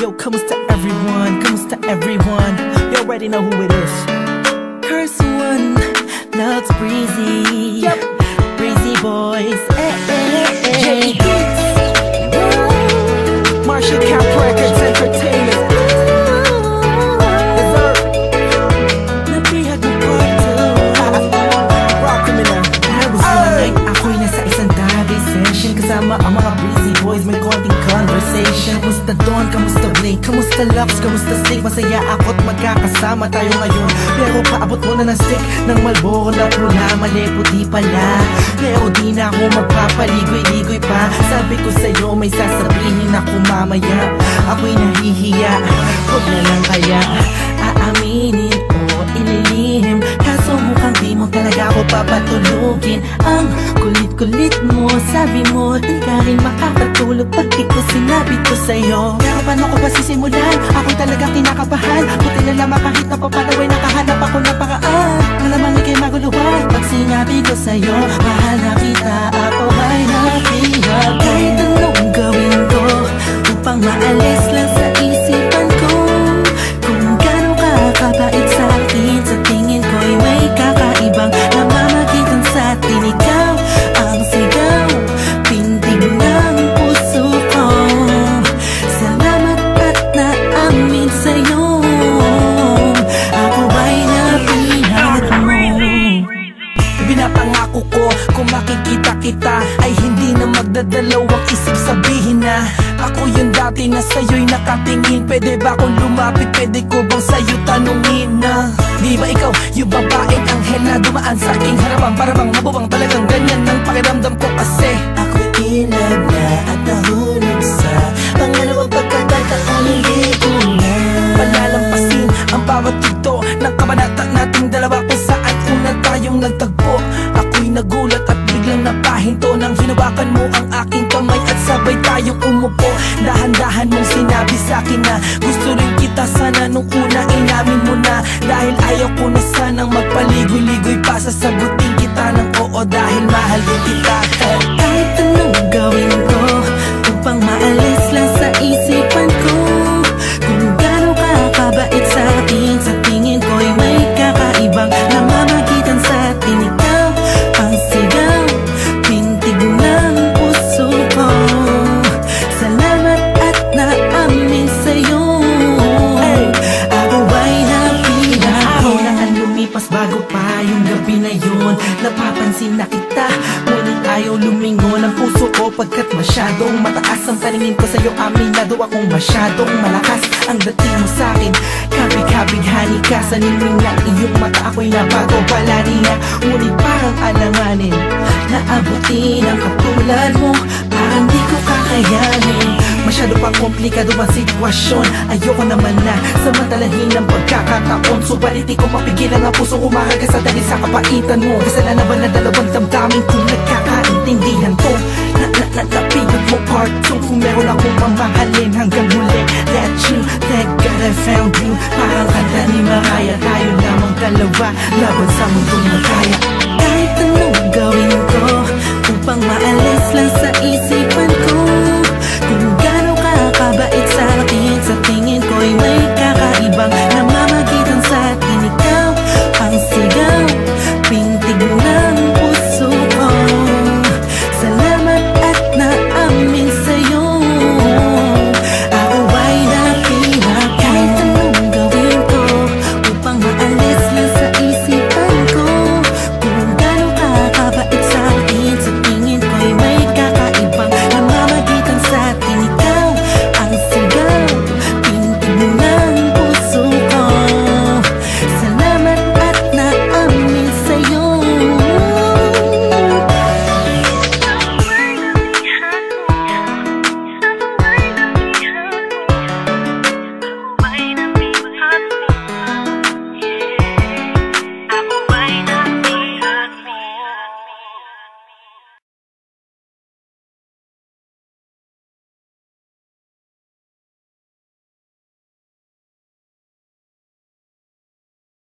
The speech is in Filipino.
Yo, kamusta everyone? Kamusta everyone? You already know who it is. Curse one, loves Breezy. Yep, Breezy boys. J Beats, Marshall Camp Records Entertainment. Nabihag ng part 2. Rock criminal. I was one night, ako'y nasa isang tabi session kasama ang mga Breezy boys, may konting conversation. Kamusta Don? Kamusta Blake? Kamusta Lux? Kamusta Snake? Masaya ako't magkakasama tayo ngayon. Pero paabot mo na ng stick ng Marlboro na pula, mali puti pala. Pero di na ako magpapaligoy-ligoy pa. Sabi ko sa'yo may sasabihin ako mamaya. Ako'y nahihiya, huwag na lang kaya aaminin o ililihim. Kaso mukhang di mo talaga ako papatulugin. Ang kulit-kulit mo, sabi mo di ka rin makakatulog pag ito sinabi ko sa'yo. Pero paano ko ba sisimulan? Ako'y talaga kinakabahan. Buti na lamang kahit na papanaway nakahanap ako ng paraan. Malamang ikay maguluhan pag sinabi ko sa'yo mahal na kita, ako ay napihat. Kahit anong gawin ko upang maalis lang sa isipan ko kung gano'n ka kabait sa akin. Sa tingin ko'y may kakaibang namamagitan sa atin. Ikaw ang sigaw, tindig ng puso ko. Salamat at naamin sa'yo, ako ay napihat mo. Pinapangako ko kung makikita kita ay hindi na magdadalawang isip sabihin na ako yung dati na sa'yo'y nakatingin. Pwede ba akong lumapit? Pwede ko bang sa'yo tanungin na di ba ikaw yung babaeng anghel na dumaan sa aking harapan? Para bang mabubang talagang ganyan ng pakiramdam ko kasi ako'y ilag na at nahulog sa pangalawang pagkakataon. Hindi ko na palalampasin ang bawat tugto ng kabanata nating dalawa kung saan una tayong nagtagpo. Ako'y nagulat at biglang napahinto nang hinawakan mo ang aking kamay at sabay tayong umupo. Dahan-dahan mong sinabi sa'kin na gusto rin kita sana nung una inamin mo na. Dahil ayaw ko na sanang magpaligoy-ligoy pa, sasagutin kita ng oo dahil mahal din kita. Kahit anong gawin ko upang maalis lang sa isipan ko kung gano'n ka kabait sa akin. Sa tingin ko'y may kakaibang namamagitan sa atin. Ikaw ang sigaw, tintig ng puso ko. Salamat at naamin sa'yo, ako ay napihat. Araw na ang lumipas bago pa yung gabi na yun. Napapansin na kita, ngunit ayaw lumingon ang puso ko pagkat masyadong mataas ang paningin ko sa'yo. Aminado akong masyadong malakas ang dating mo sa'kin. Kabig-kabighani ka sa ningning ng iyong mata. Ako'y nabago pala niya, ngunit parang alanganin na abutin ang katulad mo. Parang di ko kakayanin, masyado pang komplikado ang sitwasyon. Ayoko naman na samantalahin ang pagkakataon. Subalit di ko mapigilan ang puso umaragas sa dahil sa kapaitan mo. Kasalanan ba na dalawang damdamin kung nagkakaintindihan to? Napigod mo part 2 kung meron akong mamahalin.